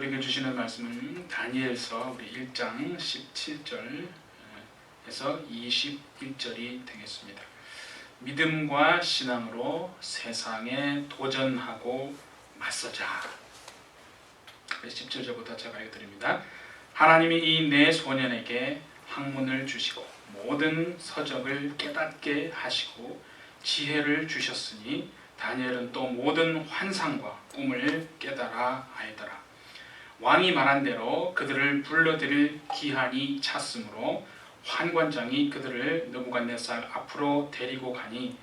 오늘 읽어주시는 말씀은 다니엘서 우리 1장 17절에서 21절이 되겠습니다. 믿음과 신앙으로 세상에 도전하고 맞서자. 17절부터 제가 읽어드립니다. 하나님이 이 네 소년에게 학문을 주시고 모든 서적을 깨닫게 하시고 지혜를 주셨으니 다니엘은 또 모든 환상과 꿈을 깨달아 알더라. 왕이 말한 대로 그들을 불러들일 기한이 찼으므로 환관장이 그들을 느부갓네살 앞으로 데리고 가니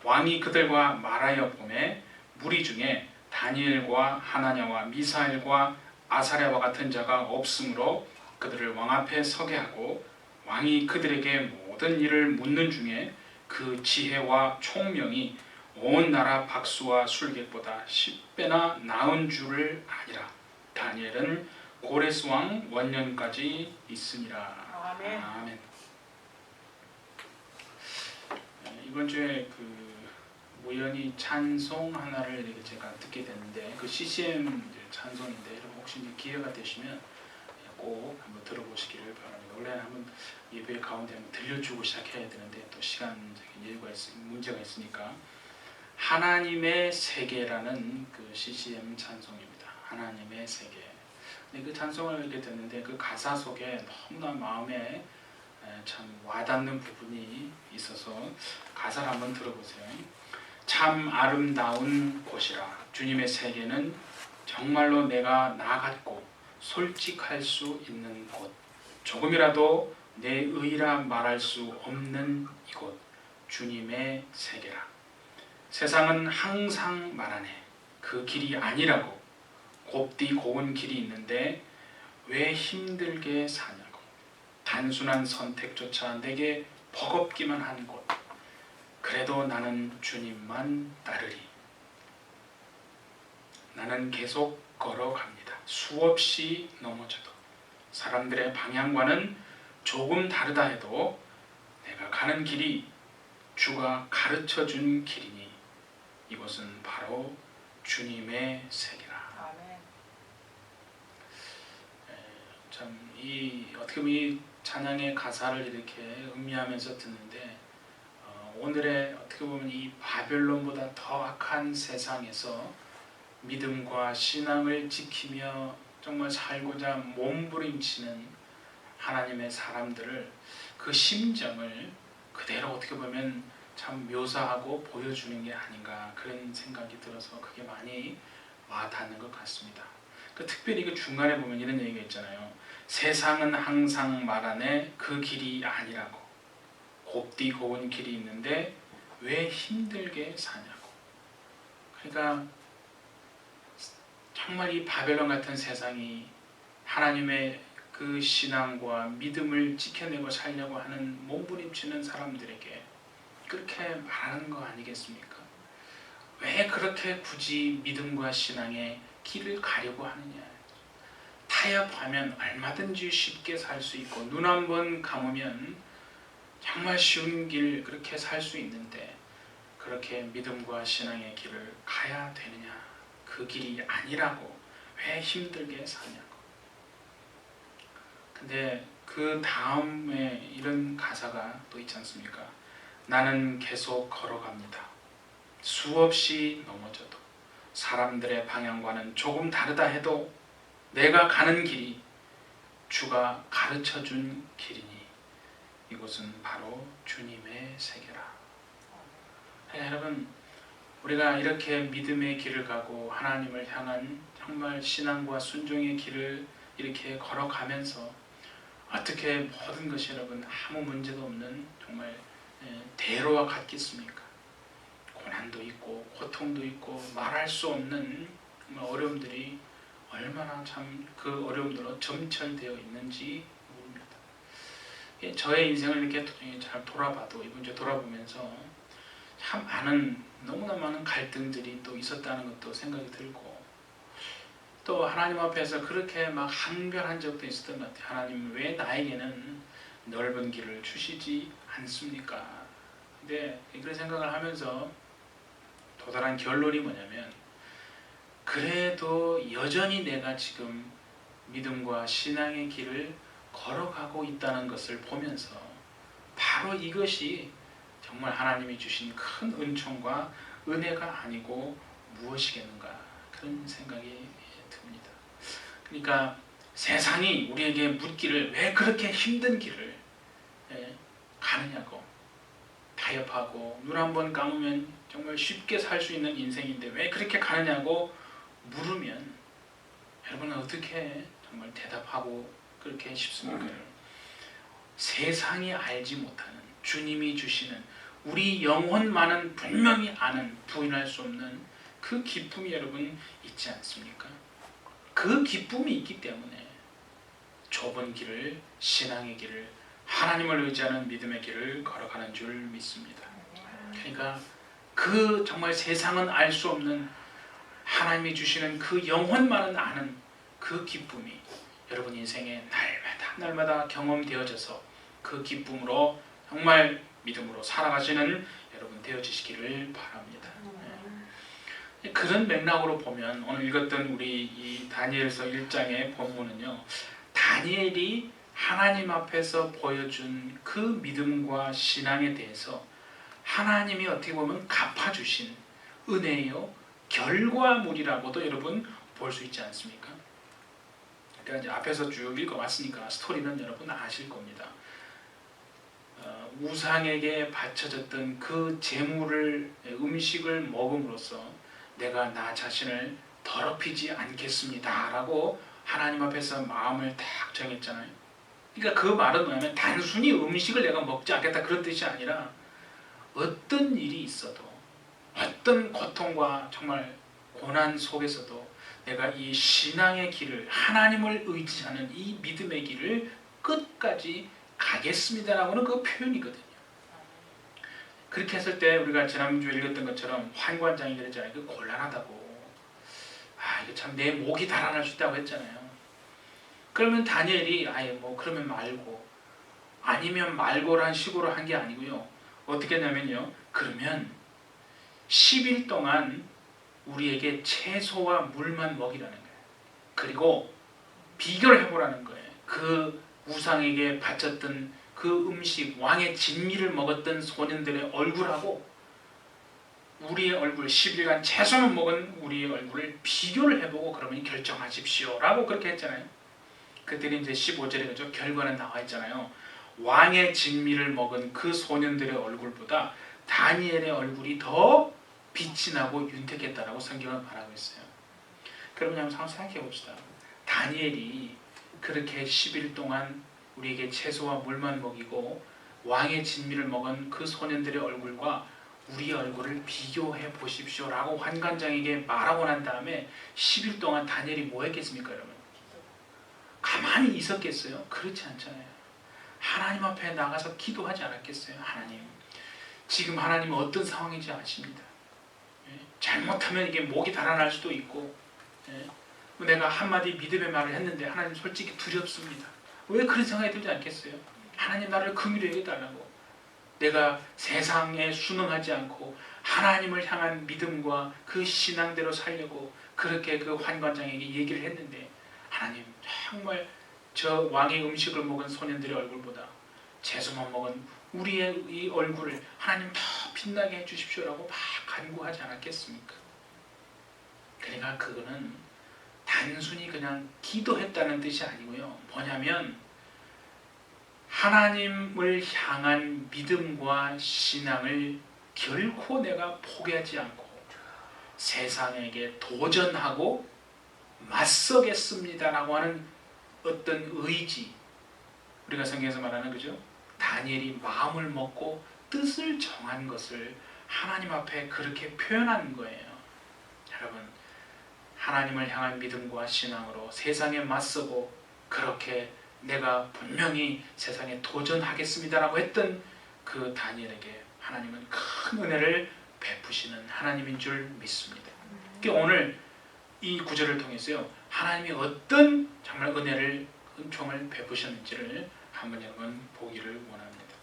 왕이 그들과 말하여 보매 무리 중에 다니엘과 하나냐와 미사엘과 아사랴와 같은 자가 없으므로 그들을 왕 앞에 서게 하고 왕이 그들에게 모든 일을 묻는 중에 그 지혜와 총명이 온 나라 박수와 술객보다 10배나 나은 줄을 아니라. 다니엘은 고레스 왕 원년까지 있으니라. 아멘. 아멘. 이번 주에 우연히 찬송 하나를 이렇게 제가 듣게 됐는데 그 CCM 찬송인데 혹시 기회가 되시면 꼭 한번 들어보시기를 바랍니다. 원래 한번 예배 가운데 한번 들려주고 시작해야 되는데 또 시간적인 여유가 문제가 있으니까 하나님의 세계라는 그 CCM 찬송입니다. 하나님의 세계. 근데 그 찬송을 이렇게 듣는데 그 가사 속에 너무나 마음에 참 와닿는 부분이 있어서 가사를 한번 들어보세요. 참 아름다운 곳이라. 주님의 세계는 정말로 내가 나 같고 솔직할 수 있는 곳. 조금이라도 내 의라 말할 수 없는 이곳. 주님의 세계라. 세상은 항상 말하네. 그 길이 아니라고. 곱디 고운 길이 있는데 왜 힘들게 사냐고. 단순한 선택조차 내게 버겁기만 한 곳. 그래도 나는 주님만 따르리. 나는 계속 걸어갑니다. 수없이 넘어져도 사람들의 방향과는 조금 다르다 해도 내가 가는 길이 주가 가르쳐준 길이니 이곳은 바로 주님의 세계라. 참 어떻게 보면 이 찬양의 가사를 이렇게 음미하면서 듣는데 오늘의 어떻게 보면 이 바벨론보다 더 악한 세상에서 믿음과 신앙을 지키며 정말 살고자 몸부림치는 하나님의 사람들을 그 심정을 그대로 어떻게 보면 참 묘사하고 보여주는 게 아닌가 그런 생각이 들어서 그게 많이 와닿는 것 같습니다. 특별히 그 중간에 보면 이런 얘기가 있잖아요. 세상은 항상 말하네 그 길이 아니라고. 곱디 고운 길이 있는데 왜 힘들게 사냐고. 그러니까 정말 이 바벨론 같은 세상이 하나님의 그 신앙과 믿음을 지켜내고 살려고 하는 몸부림치는 사람들에게 그렇게 말하는 거 아니겠습니까? 왜 그렇게 굳이 믿음과 신앙의 길을 가려고 하느냐. 타협하면 얼마든지 쉽게 살 수 있고 눈 한번 감으면 정말 쉬운 길 그렇게 살 수 있는데 그렇게 믿음과 신앙의 길을 가야 되느냐. 그 길이 아니라고 왜 힘들게 사냐고. 근데 그 다음에 이런 가사가 또 있지 않습니까? 나는 계속 걸어갑니다. 수없이 넘어져도 사람들의 방향과는 조금 다르다 해도 내가 가는 길이 주가 가르쳐준 길이니 이곳은 바로 주님의 세계라. 여러분, 우리가 이렇게 믿음의 길을 가고 하나님을 향한 정말 신앙과 순종의 길을 이렇게 걸어가면서 어떻게 모든 것이 여러분 아무 문제도 없는 정말 대로와 같겠습니까? 고난도 있고 고통도 있고 말할 수 없는 어려움들이 얼마나 참 그 어려움들로 점철되어 있는지 모릅니다. 저의 인생을 이렇게 잘 돌아봐도 이번 주에 돌아보면서 참 너무나 많은 갈등들이 또 있었다는 것도 생각이 들고 또 하나님 앞에서 그렇게 막 항변한 적도 있었던 것 같아요. 하나님 왜 나에게는 넓은 길을 주시지 않습니까? 근데 그런 생각을 하면서 도달한 결론이 뭐냐면 그래도 여전히 내가 지금 믿음과 신앙의 길을 걸어가고 있다는 것을 보면서 바로 이것이 정말 하나님이 주신 큰 은총과 은혜가 아니고 무엇이겠는가, 그런 생각이 듭니다. 그러니까 세상이 우리에게 묻기를 왜 그렇게 힘든 길을 가느냐고, 타협하고 눈 한 번 감으면 정말 쉽게 살 수 있는 인생인데 왜 그렇게 가느냐고 물으면 여러분은 어떻게 정말 대답하고 그렇게 싶습니까? 세상이 알지 못하는 주님이 주시는 우리 영혼만은 분명히 아는, 부인할 수 없는 그 기쁨이 여러분 있지 않습니까? 그 기쁨이 있기 때문에 좁은 길을, 신앙의 길을, 하나님을 의지하는 믿음의 길을 걸어가는 줄 믿습니다. 그러니까 그 정말 세상은 알 수 없는 하나님이 주시는 그 영혼만은 아는 그 기쁨이 여러분 인생에 날마다 경험되어져서 그 기쁨으로 정말 믿음으로 살아가시는 여러분 되어지시기를 바랍니다. 그런 맥락으로 보면 오늘 읽었던 우리 이 다니엘서 1장의 본문은요, 다니엘이 하나님 앞에서 보여준 그 믿음과 신앙에 대해서 하나님이 어떻게 보면 갚아주신 은혜요 결과물이라고도 여러분 볼 수 있지 않습니까? 그러니까 이제 앞에서 쭉 읽어왔으니까 스토리는 여러분 아실 겁니다. 우상에게 바쳐졌던 그 제물을, 음식을 먹음으로써 내가 나 자신을 더럽히지 않겠습니다 라고 하나님 앞에서 마음을 딱 정했잖아요. 그러니까 그 말은 뭐냐면 단순히 음식을 내가 먹지 않겠다 그런 뜻이 아니라 어떤 일이 있어도, 어떤 고통과 정말 고난 속에서도 내가 이 신앙의 길을, 하나님을 의지하는 이 믿음의 길을 끝까지 가겠습니다라고는 그 표현이거든요. 그렇게 했을 때 우리가 지난주에 읽었던 것처럼 환관장이 그랬잖아요. 그 곤란하다고. 이거 참 내 목이 달아날 수 있다고 했잖아요. 그러면 다니엘이 아예 뭐 그러면 말고, 아니면 말고란 식으로 한 게 아니고요. 어떻게 했냐면요, 그러면 10일 동안 우리에게 채소와 물만 먹이라는 거예요. 그리고 비교를 해보라는 거예요. 그 우상에게 바쳤던 그 음식, 왕의 진미를 먹었던 소년들의 얼굴하고 우리의 얼굴, 10일간 채소만 먹은 우리의 얼굴을 비교를 해보고 그러면 결정하십시오 라고 그렇게 했잖아요. 그때는 이제 15절에 그죠, 결과는 나와 있잖아요. 왕의 진미를 먹은 그 소년들의 얼굴보다 다니엘의 얼굴이 더 빛이 나고 윤택했다라고 성경은 말하고 있어요. 그러면 한번 생각해 봅시다. 다니엘이 그렇게 10일 동안 우리에게 채소와 물만 먹이고 왕의 진미를 먹은 그 소년들의 얼굴과 우리의 얼굴을 비교해 보십시오 라고 환관장에게 말하고 난 다음에 10일 동안 다니엘이 뭐 했겠습니까 여러분? 가만히 있었겠어요? 그렇지 않잖아요. 하나님 앞에 나가서 기도하지 않았겠어요? 하나님, 지금 하나님은 어떤 상황인지 아십니다. 잘못하면 이게 목이 달아날 수도 있고, 내가 한마디 믿음의 말을 했는데 하나님 솔직히 두렵습니다. 왜 그런 생각이 들지 않겠어요? 하나님 나를 긍휼히 여겨달라고. 내가 세상에 순응하지 않고 하나님을 향한 믿음과 그 신앙대로 살려고 그렇게 그 환관장에게 얘기를 했는데, 하나님 정말 저 왕의 음식을 먹은 소년들의 얼굴보다 채소만 먹은 우리의 이 얼굴을 하나님 더 빛나게 해주십시오라고 막 간구하지 않았겠습니까? 그러니까 그거는 단순히 그냥 기도했다는 뜻이 아니고요. 뭐냐면 하나님을 향한 믿음과 신앙을 결코 내가 포기하지 않고 세상에게 도전하고 맞서겠습니다라고 하는 어떤 의지, 우리가 성경에서 말하는 그죠? 다니엘이 마음을 먹고 뜻을 정한 것을 하나님 앞에 그렇게 표현한 거예요. 여러분, 하나님을 향한 믿음과 신앙으로 세상에 맞서고 그렇게 내가 분명히 세상에 도전하겠습니다라고 했던 그 다니엘에게 하나님은 큰 은혜를 베푸시는 하나님인 줄 믿습니다. 그러니까 오늘 이 구절을 통해서요, 하나님이 어떤 정말 은혜를, 은총을 베푸셨는지를 한번 여러분 보기를 원합니다.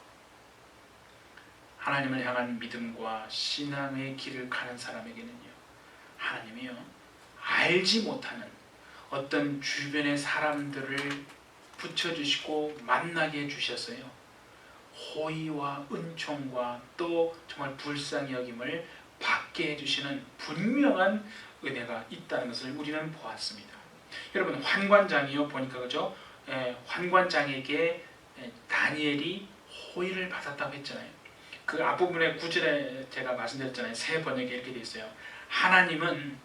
하나님을 향한 믿음과 신앙의 길을 가는 사람에게는요, 하나님이요 알지 못하는 어떤 주변의 사람들을 붙여주시고 만나게 해주셨어요. 호의와 은총과 또 정말 불쌍히 여김을 받게 해주시는 분명한 은혜가 있다는 것을 우리는 보았습니다. 여러분, 환관장이요 보니까 그죠? 환관장에게 다니엘이 호의를 받았다고 했잖아요. 그 앞부분의 구절에 제가 말씀드렸잖아요. 새 번역에 이렇게 되어 있어요. 하나님은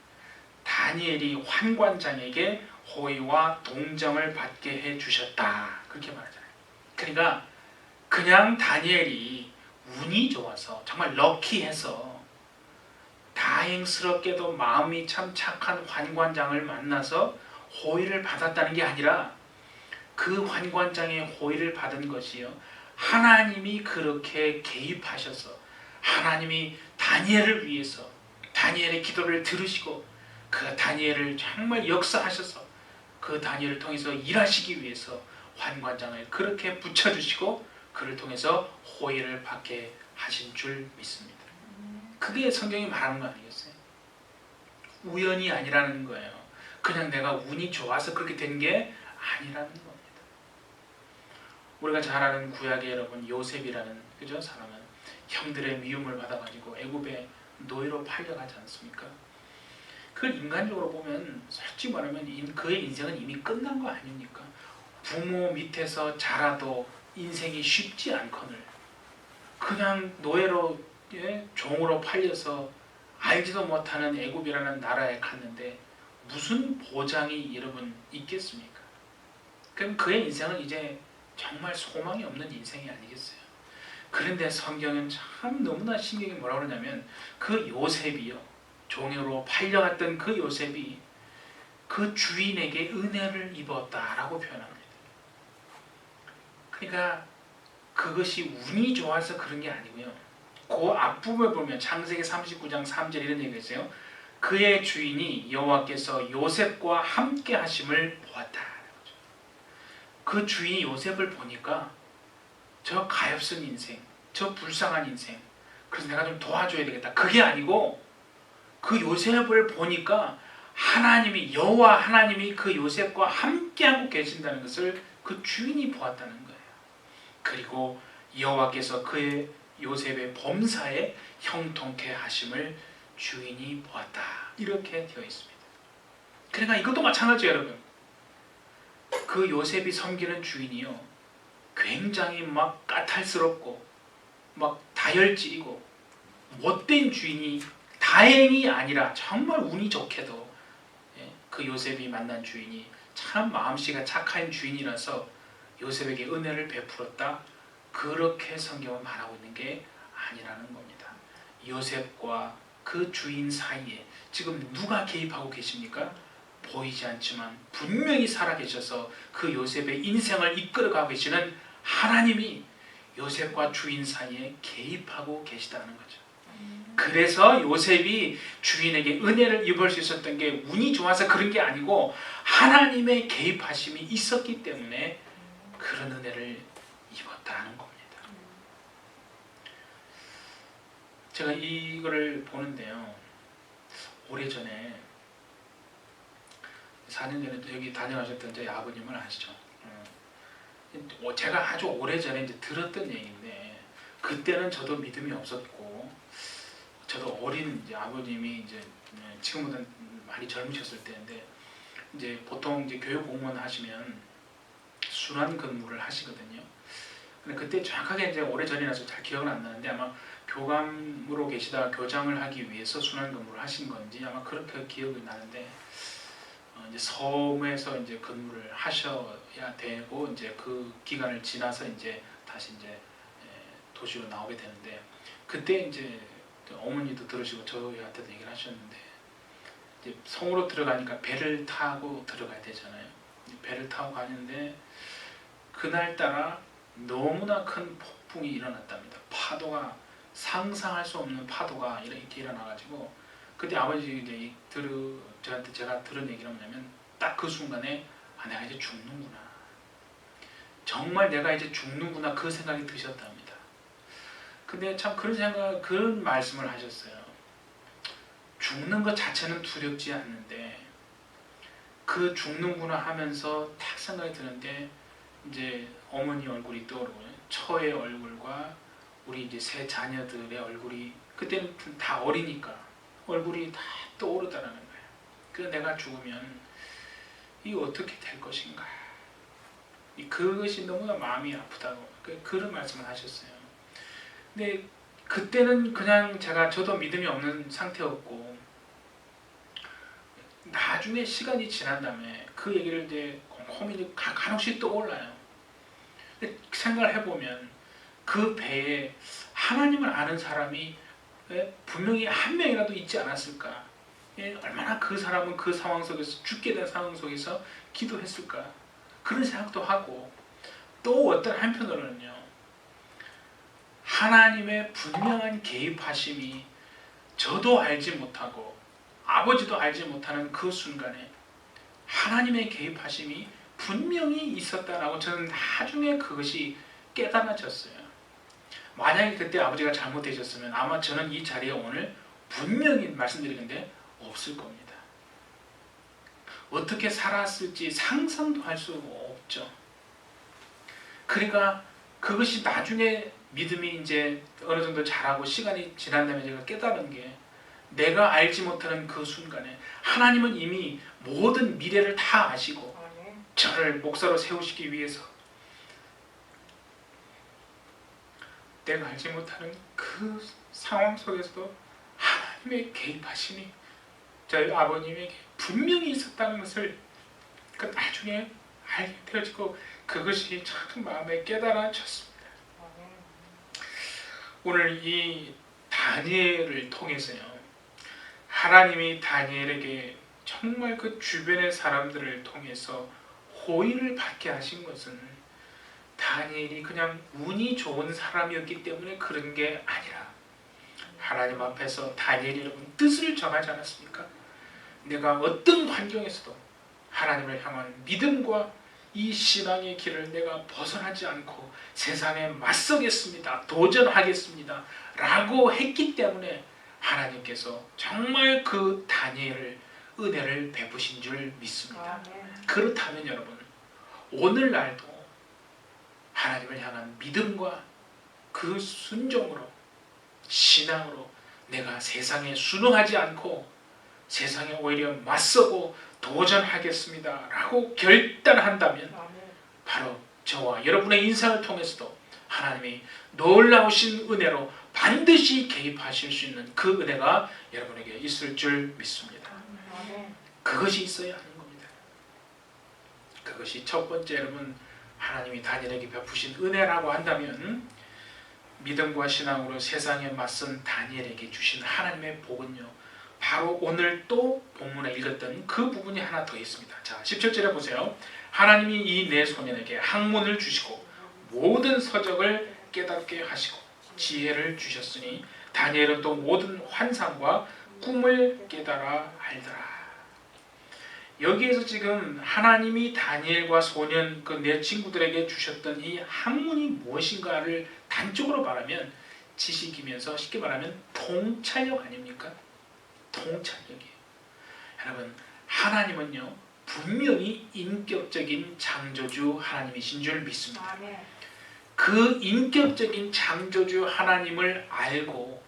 다니엘이 환관장에게 호의와 동정을 받게 해주셨다. 그렇게 말하잖아요. 그러니까 그냥 다니엘이 운이 좋아서 정말 럭키해서 다행스럽게도 마음이 참 착한 환관장을 만나서 호의를 받았다는 게 아니라 그 환관장의 호의를 받은 것이요, 하나님이 그렇게 개입하셔서 하나님이 다니엘을 위해서 다니엘의 기도를 들으시고 그 다니엘을 정말 역사하셔서 그 다니엘을 통해서 일하시기 위해서 환관장을 그렇게 붙여주시고 그를 통해서 호의를 받게 하신 줄 믿습니다. 그게 성경이 말하는 거 아니겠어요? 우연이 아니라는 거예요. 그냥 내가 운이 좋아서 그렇게 된 게 아니라는 겁니다. 우리가 잘 아는 구약의 여러분 요셉이라는 그죠? 사람은 형들의 미움을 받아가지고 애굽의 노예로 팔려가지 않습니까? 그걸 인간적으로 보면 솔직히 말하면 그의 인생은 이미 끝난 거 아닙니까? 부모 밑에서 자라도 인생이 쉽지 않거늘 그냥 노예로 종으로 팔려서 알지도 못하는 애굽이라는 나라에 갔는데 무슨 보장이 여러분 있겠습니까? 그럼 그의 인생은 이제 정말 소망이 없는 인생이 아니겠어요? 그런데 성경은 참 너무나 신기하게 뭐라고 그러냐면 그 요셉이요, 종으로 팔려갔던 그 요셉이 그 주인에게 은혜를 입었다라고 표현합니다. 그러니까 그것이 운이 좋아서 그런 게 아니고요. 그 앞부분에 보면 창세기 39장 3절 이런 얘기가 있어요. 그의 주인이 여호와께서 요셉과 함께 하심을 보았다. 그 주인이 요셉을 보니까 저 가엾은 인생, 저 불쌍한 인생, 그래서 내가 좀 도와줘야 되겠다. 그게 아니고 그 요셉을 보니까 하나님이 여호와 하나님이 그 요셉과 함께하고 계신다는 것을 그 주인이 보았다는 거예요. 그리고 여호와께서 그의 요셉의 범사에 형통케 하심을 주인이 보았다. 이렇게 되어 있습니다. 그러니까 이것도 마찬가지예요, 여러분. 그 요셉이 섬기는 주인이요, 굉장히 막 까탈스럽고 막 다혈질이고 못된 주인이 다행이 아니라 정말 운이 좋게도 그 요셉이 만난 주인이 참 마음씨가 착한 주인이라서 요셉에게 은혜를 베풀었다. 그렇게 성경은 말하고 있는 게 아니라는 겁니다. 요셉과 그 주인 사이에 지금 누가 개입하고 계십니까? 보이지 않지만 분명히 살아계셔서 그 요셉의 인생을 이끌어가고 계시는 하나님이 요셉과 주인 사이에 개입하고 계시다는 거죠. 그래서 요셉이 주인에게 은혜를 입을 수 있었던 게 운이 좋아서 그런 게 아니고 하나님의 개입하심이 있었기 때문에 그런 은혜를 입었다는 겁니다. 제가 이거를 보는데요, 오래전에 4년 전에 여기 다녀가셨던 저희 아버님을 아시죠? 제가 아주 오래전에 이제 들었던 얘기인데 그때는 저도 믿음이 없었고 저도 어린 이제 아버님이 이제 지금보다 많이 젊으셨을 때인데 이제 보통 이제 교육 공무원 하시면 순환 근무를 하시거든요. 근데 그때 정확하게 이제 오래전이라서 잘 기억은 안 나는데 아마 교감으로 계시다가 교장을 하기 위해서 순환 근무를 하신 건지 아마 그렇게 기억이 나는데 이제 섬에서 이제 근무를 하셔야 되고 이제 그 기간을 지나서 이제 다시 이제 도시로 나오게 되는데 그때 이제 어머니도 들으시고 저희한테도 얘기를 하셨는데 이제 성으로 들어가니까 배를 타고 들어가야 되잖아요. 배를 타고 가는데 그날따라 너무나 큰 폭풍이 일어났답니다. 파도가 상상할 수 없는 파도가 이렇게 일어나가지고 그때 아버지 이제 저한테 제가 들은 얘기가 뭐냐면 딱 그 순간에 내가 이제 죽는구나. 정말 내가 이제 죽는구나 그 생각이 드셨답니다. 근데 참 그런 말씀을 하셨어요. 죽는 것 자체는 두렵지 않는데 그 죽는구나 하면서 딱 생각이 드는데 이제 어머니 얼굴이 떠오르고요. 처의 얼굴과 우리 이제 세 자녀들의 얼굴이 그때는 다 어리니까 얼굴이 다 떠오르다라는 거예요. 그래서 내가 죽으면 이거 어떻게 될 것인가. 그것이 너무나 마음이 아프다고 그런 말씀을 하셨어요. 근데 그때는 그냥 저도 믿음이 없는 상태였고 나중에 시간이 지난 다음에 그 얘기를 이제 곰곰이 간혹씩 떠올라요. 생각을 해보면 그 배에 하나님을 아는 사람이 분명히 한 명이라도 있지 않았을까. 얼마나 그 사람은 그 상황 속에서 죽게 된 상황 속에서 기도했을까. 그런 생각도 하고 또 어떤 한편으로는요. 하나님의 분명한 개입하심이 저도 알지 못하고 아버지도 알지 못하는 그 순간에 하나님의 개입하심이 분명히 있었다라고 저는 나중에 그것이 깨달아졌어요. 만약에 그때 아버지가 잘못되셨으면 아마 저는 이 자리에 오늘 분명히 말씀드리는데 없을 겁니다. 어떻게 살았을지 상상도 할 수 없죠. 그러니까 그것이 나중에 믿음이 이제 어느 정도 자라고 시간이 지난 다음에 제가 깨달은 게 내가 알지 못하는 그 순간에 하나님은 이미 모든 미래를 다 아시고 저를 목사로 세우시기 위해서 내가 알지 못하는 그 상황 속에서도 하나님의 개입하심이 저희 아버님에게 분명히 있었다는 것을 나중에 알게 되어지고 그것이 참 마음에 깨달아졌습니다. 오늘 이 다니엘을 통해서요. 하나님이 다니엘에게 정말 그 주변의 사람들을 통해서 호의를 받게 하신 것은 다니엘이 그냥 운이 좋은 사람이었기 때문에 그런 게 아니라 하나님 앞에서 다니엘이 여러분 뜻을 정하지 않았습니까? 내가 어떤 환경에서도 하나님을 향한 믿음과 이 신앙의 길을 내가 벗어나지 않고 세상에 맞서겠습니다. 도전하겠습니다. 라고 했기 때문에 하나님께서 정말 그 다니엘을 은혜를 베푸신 줄 믿습니다. 그렇다면 여러분 오늘날도 하나님을 향한 믿음과 그 순종으로 신앙으로 내가 세상에 순응하지 않고 세상에 오히려 맞서고 도전하겠습니다 라고 결단한다면 바로 저와 여러분의 인생을 통해서도 하나님이 놀라우신 은혜로 반드시 개입하실 수 있는 그 은혜가 여러분에게 있을 줄 믿습니다. 그것이 있어야 하는 겁니다. 그것이 첫 번째 여러분 하나님이 다니엘에게 베푸신 은혜라고 한다면 믿음과 신앙으로 세상에 맞선 다니엘에게 주신 하나님의 복은요. 바로 오늘 또 본문에 읽었던 그 부분이 하나 더 있습니다. 자, 17절에 보세요. 하나님이 이 내 소년에게 학문을 주시고 모든 서적을 깨닫게 하시고 지혜를 주셨으니 다니엘은 또 모든 환상과 꿈을 깨달아 알더라. 여기에서 지금 하나님이 다니엘과 소년 그 내 친구들에게 주셨던 이 학문이 무엇인가를 단적으로 말하면 지식이면서 쉽게 말하면 통찰력 아닙니까? 통찰력이에요. 여러분 하나님은요 분명히 인격적인 창조주 하나님이신 줄 믿습니다. 그 인격적인 창조주 하나님을 알고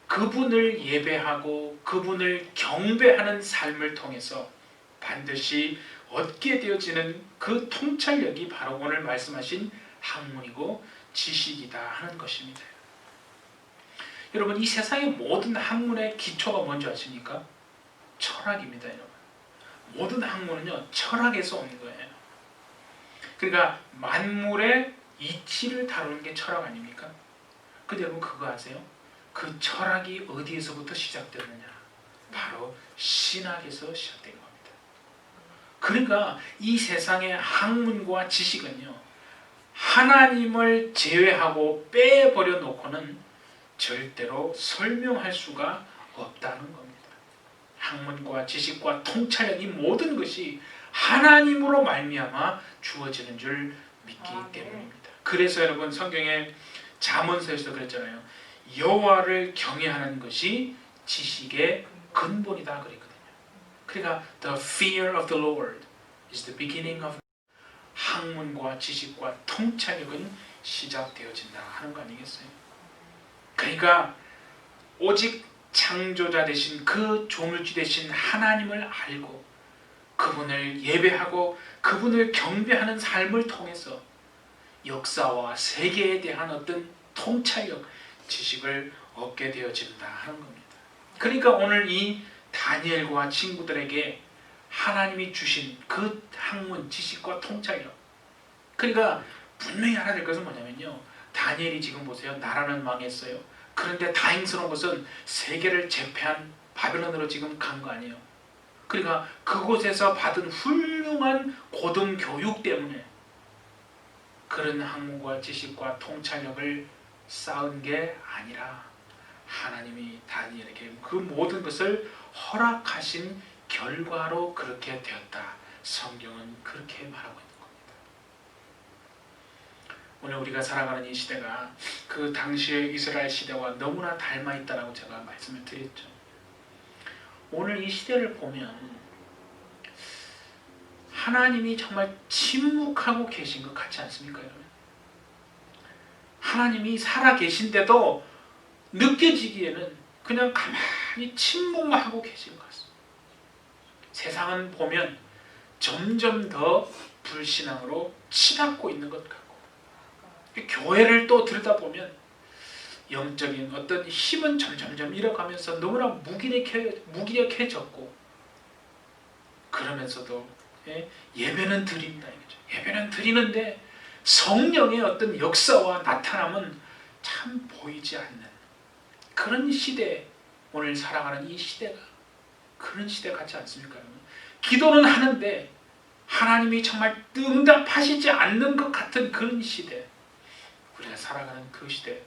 그분을 예배하고 그분을 경배하는 삶을 통해서 반드시 얻게 되어지는 그 통찰력이 바로 오늘 말씀하신 학문이고 지식이다 하는 것입니다. 여러분 이 세상의 모든 학문의 기초가 뭔지 아십니까? 철학입니다. 여러분. 모든 학문은요 철학에서 오는 거예요. 그러니까 만물의 이치를 다루는 게 철학 아닙니까? 근데 여러분 그거 아세요? 그 철학이 어디에서부터 시작되느냐? 바로 신학에서 시작된 겁니다. 그러니까 이 세상의 학문과 지식은요 하나님을 제외하고 빼버려 놓고는 절대로 설명할 수가 없다는 겁니다. 학문과 지식과 통찰력 이 모든 것이 하나님으로 말미암아 주어지는 줄 믿기 때문입니다. 그래서 여러분 성경에 잠언서에서 그랬잖아요. 여호와를 경외하는 것이 지식의 근본이다 그랬거든요. 그러니까 the fear of the Lord is the beginning of 학문과 지식과 통찰력은 시작되어진다 하는 거 아니겠어요? 그러니까 오직 창조자 되신 그 조물주 되신 하나님을 알고 그분을 예배하고 그분을 경배하는 삶을 통해서 역사와 세계에 대한 어떤 통찰력, 지식을 얻게 되어진다 하는 겁니다. 그러니까 오늘 이 다니엘과 친구들에게 하나님이 주신 그 학문, 지식과 통찰력, 그러니까 분명히 알아야 될 것은 뭐냐면요, 다니엘이 지금 보세요, 나라는 망했어요. 그런데 다행스러운 것은 세계를 제패한 바벨론으로 지금 간 거 아니에요. 그러니까 그곳에서 받은 훌륭한 고등교육 때문에 그런 학문과 지식과 통찰력을 쌓은 게 아니라 하나님이 다니엘에게 그 모든 것을 허락하신 결과로 그렇게 되었다. 성경은 그렇게 말하고 있는 겁니다. 오늘 우리가 살아가는 이 시대가 그 당시의 이스라엘 시대와 너무나 닮아 있다고 제가 말씀을 드렸죠. 오늘 이 시대를 보면 하나님이 정말 침묵하고 계신 것 같지 않습니까, 여러분? 하나님이 살아 계신데도 느껴지기에는 그냥 가만히 침묵만 하고 계신 것 같습니다. 세상은 보면 점점 더 불신앙으로 치닫고 있는 것 같고, 교회를 또 들여다보면 영적인 어떤 힘은 점점점 잃어가면서 너무나 무기력해졌고, 그러면서도 예배는 드린다 이거죠. 예배는 드리는데 성령의 어떤 역사와 나타남은 참 보이지 않는 그런 시대에 오늘 살아가는 이 시대가 그런 시대 같지 않습니까, 여러분? 기도는 하는데 하나님이 정말 응답하시지 않는 것 같은 그런 시대, 우리가 살아가는 그 시대.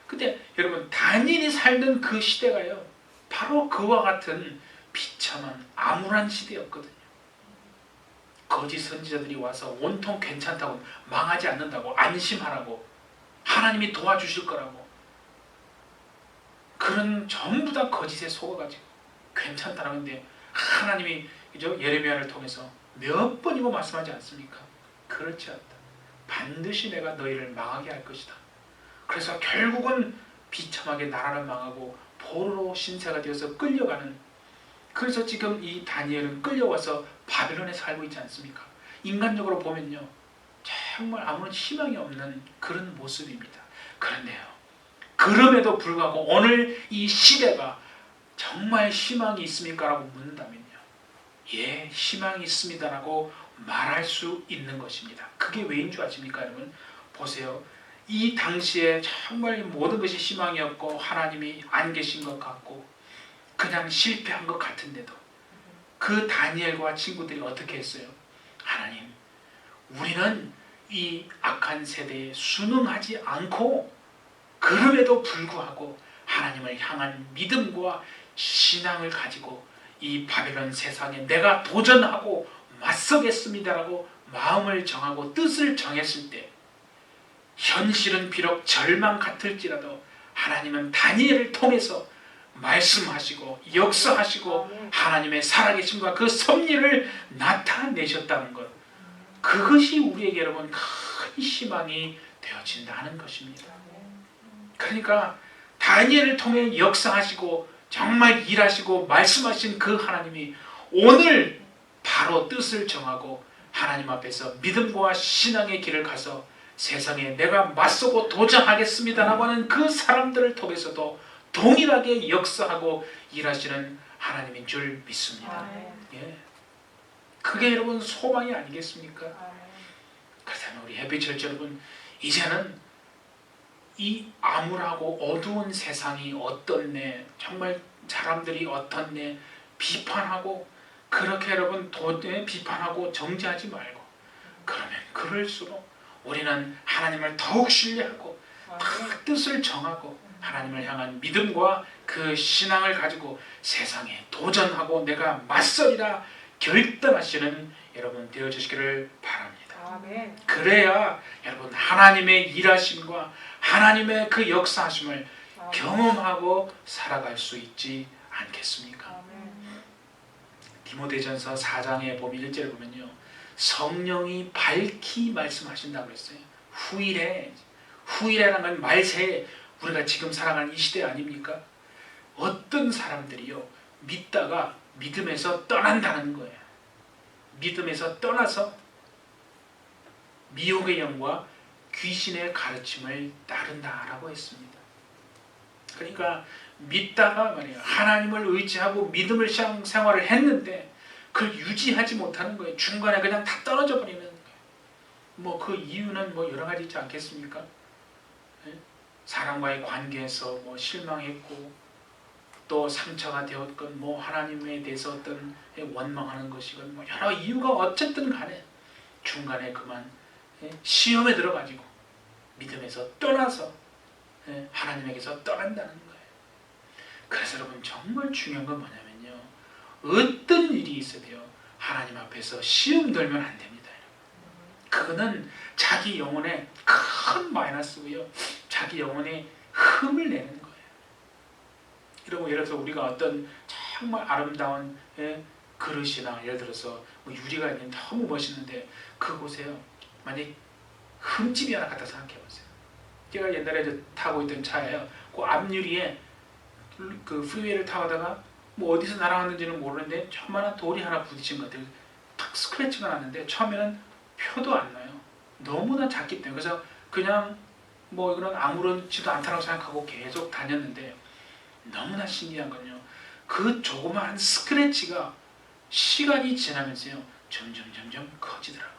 근데 여러분, 다니엘이 살던 그 시대가요, 바로 그와 같은 비참한 암울한 시대였거든요. 거짓 선지자들이 와서 온통 괜찮다고, 망하지 않는다고, 안심하라고, 하나님이 도와주실 거라고, 그런 전부 다 거짓에 속아가지고 괜찮다는데 하나님이 그죠? 예레미야를 통해서 몇 번이고 말씀하지 않습니까? 그렇지 않다. 반드시 내가 너희를 망하게 할 것이다. 그래서 결국은 비참하게 나라는 망하고 포로로 신세가 되어서 끌려가는, 그래서 지금 이 다니엘은 끌려와서 바벨론에 살고 있지 않습니까? 인간적으로 보면요, 정말 아무런 희망이 없는 그런 모습입니다. 그런데요, 그럼에도 불구하고 오늘 이 시대가 정말 희망이 있습니까? 라고 묻는다면요, 예, 희망이 있습니다라고 말할 수 있는 것입니다. 그게 왜인 줄 아십니까, 여러분? 보세요. 이 당시에 정말 모든 것이 희망이었고 하나님이 안 계신 것 같고 그냥 실패한 것 같은데도 그 다니엘과 친구들이 어떻게 했어요? 하나님, 우리는 이 악한 세대에 순응하지 않고 그럼에도 불구하고 하나님을 향한 믿음과 신앙을 가지고 이 바벨론 세상에 내가 도전하고 맞서겠습니다라고 마음을 정하고 뜻을 정했을 때, 현실은 비록 절망 같을지라도 하나님은 다니엘을 통해서 말씀하시고 역사하시고 하나님의 살아계심과 그 섭리를 나타내셨다는 것, 그것이 우리에게 여러분 큰 희망이 되어진다는 것입니다. 그러니까 다니엘을 통해 역사하시고 정말 일하시고 말씀하신 그 하나님이 오늘 바로 뜻을 정하고 하나님 앞에서 믿음과 신앙의 길을 가서 세상에 내가 맞서고 도전하겠습니다라고 하는 그 사람들을 통해서도 동일하게 역사하고 일하시는 하나님인 줄 믿습니다. 예. 그게 여러분 소망이 아니겠습니까? 그렇다면 우리 해피처치 여러분, 이제는 이 암울하고 어두운 세상이 어떻네, 정말 사람들이 어떻네 비판하고, 그렇게 여러분 비판하고 정죄하지 말고, 그러면 그럴수록 우리는 하나님을 더욱 신뢰하고 뜻을 정하고 하나님을 향한 믿음과 그 신앙을 가지고 세상에 도전하고 내가 맞서리라 결단하시는 여러분 되어주시기를 바랍니다. 아멘. 그래야 여러분 하나님의 일하심과 하나님의 그 역사하심을 경험하고 살아갈 수 있지 않겠습니까? 아멘. 디모데전서 4장에 보면 1절에 보면요, 성령이 밝히 말씀하신다고 했어요. 후일에라는 건 말세에 우리가 지금 살아가는 이 시대 아닙니까? 어떤 사람들이요, 믿다가 믿음에서 떠난다는 거예요. 믿음에서 떠나서 미혹의 영과 귀신의 가르침을 따른다라고 했습니다. 그러니까 믿다가 말이에요, 하나님을 의지하고 믿음을 생활을 했는데 그걸 유지하지 못하는 거예요. 중간에 그냥 다 떨어져 버리는 거예요. 뭐 그 이유는 뭐 여러 가지 있지 않겠습니까? 사람과의 관계에서 뭐 실망했고, 또 상처가 되었건, 뭐 하나님에 대해서 어떤 원망하는 것이건, 뭐 여러 이유가 어쨌든 간에 중간에 그만 시험에 들어가지고 믿음에서 떠나서 하나님에게서 떠난다는 거예요. 그래서 여러분, 정말 중요한 건 뭐냐면요, 어떤 일이 있어도요, 하나님 앞에서 시험 들면 안 됩니다. 그거는 자기 영혼에 큰 마이너스고요, 자기 영혼에 흠을 내는 거예요. 여러분, 예를 들어서 우리가 어떤 정말 아름다운 그릇이나, 예를 들어서 뭐 유리가 있는 너무 멋있는데 그곳에요, 만약에 흠집이 하나 갖다 생각해 보세요. 제가 옛날에 타고 있던 차예요. 그 앞유리에 그 프리웨이를 타다가 뭐 어디서 날아갔는지는 모르는데 조그마한 돌이 하나 부딪힌 것 같아요. 탁 스크래치가 났는데 처음에는 표도 안 나요. 너무나 작기 때문에. 그래서 그냥 뭐 이거는 아무렇지도 않다고 생각하고 계속 다녔는데, 너무나 신기한 건요, 그 조그마한 스크래치가 시간이 지나면서요 점점 커지더라고요.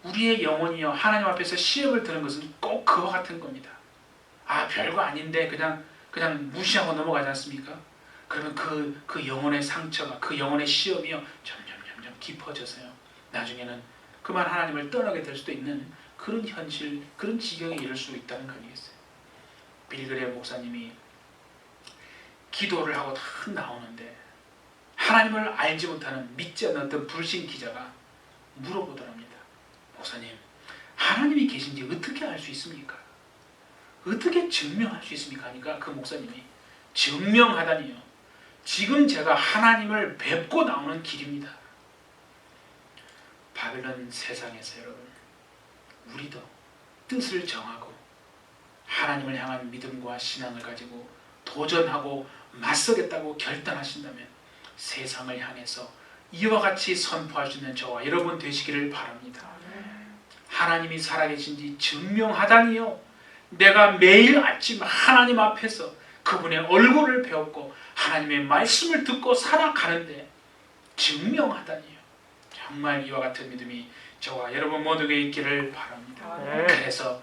우리의 영혼이요, 하나님 앞에서 시험을 드는 것은 꼭 그와 같은 겁니다. 아, 별거 아닌데 그냥 무시하고 넘어가지 않습니까? 그러면 그 영혼의 상처가, 그 영혼의 시험이요 점점 깊어져서요 나중에는 그만 하나님을 떠나게 될 수도 있는 그런 현실, 그런 지경에 이를 수 있다는 거 아니겠어요? 빌그레 목사님이 기도를 하고 딱 나오는데 하나님을 알지 못하는, 믿지 않는 어떤 불신 기자가 물어보더랍니다. 목사님, 하나님이 계신지 어떻게 알 수 있습니까? 어떻게 증명할 수 있습니까? 하니까 그 목사님이, 증명하다니요, 지금 제가 하나님을 뵙고 나오는 길입니다. 바벨론 세상에서 여러분, 우리도 뜻을 정하고 하나님을 향한 믿음과 신앙을 가지고 도전하고 맞서겠다고 결단하신다면 세상을 향해서 이와 같이 선포할 수 있는 저와 여러분 되시기를 바랍니다. 하나님이 살아계신지 증명하다니요, 내가 매일 아침 하나님 앞에서 그분의 얼굴을 배웠고 하나님의 말씀을 듣고 살아가는데 증명하다니요, 정말 이와 같은 믿음이 저와 여러분 모두에게 있기를 바랍니다. 그래서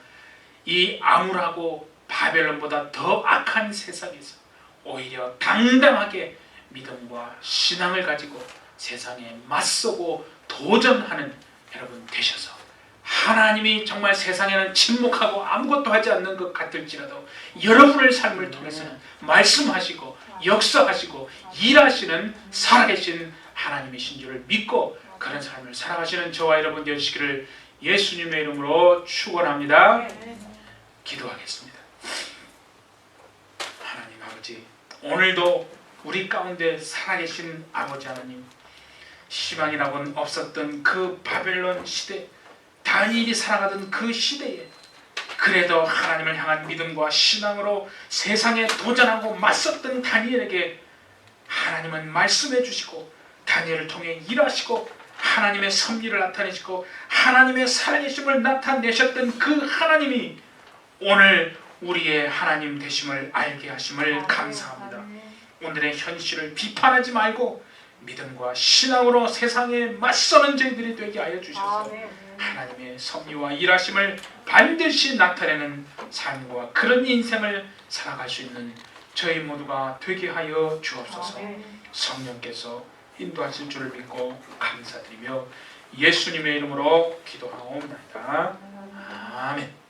이 암울하고 바벨론보다 더 악한 세상에서 오히려 당당하게 믿음과 신앙을 가지고 세상에 맞서고 도전하는 여러분 되셔서, 하나님이 정말 세상에는 침묵하고 아무것도 하지 않는 것 같을지라도 여러분의 삶을 통해서는 말씀하시고 역사하시고 일하시는 살아계신 하나님이신 줄을 믿고 그런 삶을 살아가시는 저와 여러분 되시기를 예수님의 이름으로 축원합니다. 기도하겠습니다. 하나님 아버지, 오늘도 우리 가운데 살아계신 아버지 하나님, 희망이라고는 없었던 그 바벨론 시대, 다니엘이 살아가던 그 시대에 그래도 하나님을 향한 믿음과 신앙으로 세상에 도전하고 맞섰던 다니엘에게 하나님은 말씀해 주시고 다니엘을 통해 일하시고 하나님의 섭리를 나타내시고 하나님의 살아계심을 나타내셨던 그 하나님이 오늘 우리의 하나님 되심을 알게 하심을 감사합니다. 오늘의 현실을 비판하지 말고 믿음과 신앙으로 세상에 맞서는 저희들이 되게 하여 주셔서 하나님의 섭리와 일하심을 반드시 나타내는 삶과 그런 인생을 살아갈 수 있는 저희 모두가 되게 하여 주옵소서. 성령께서 인도하실 줄을 믿고 감사드리며 예수님의 이름으로 기도하옵나이다. 아멘.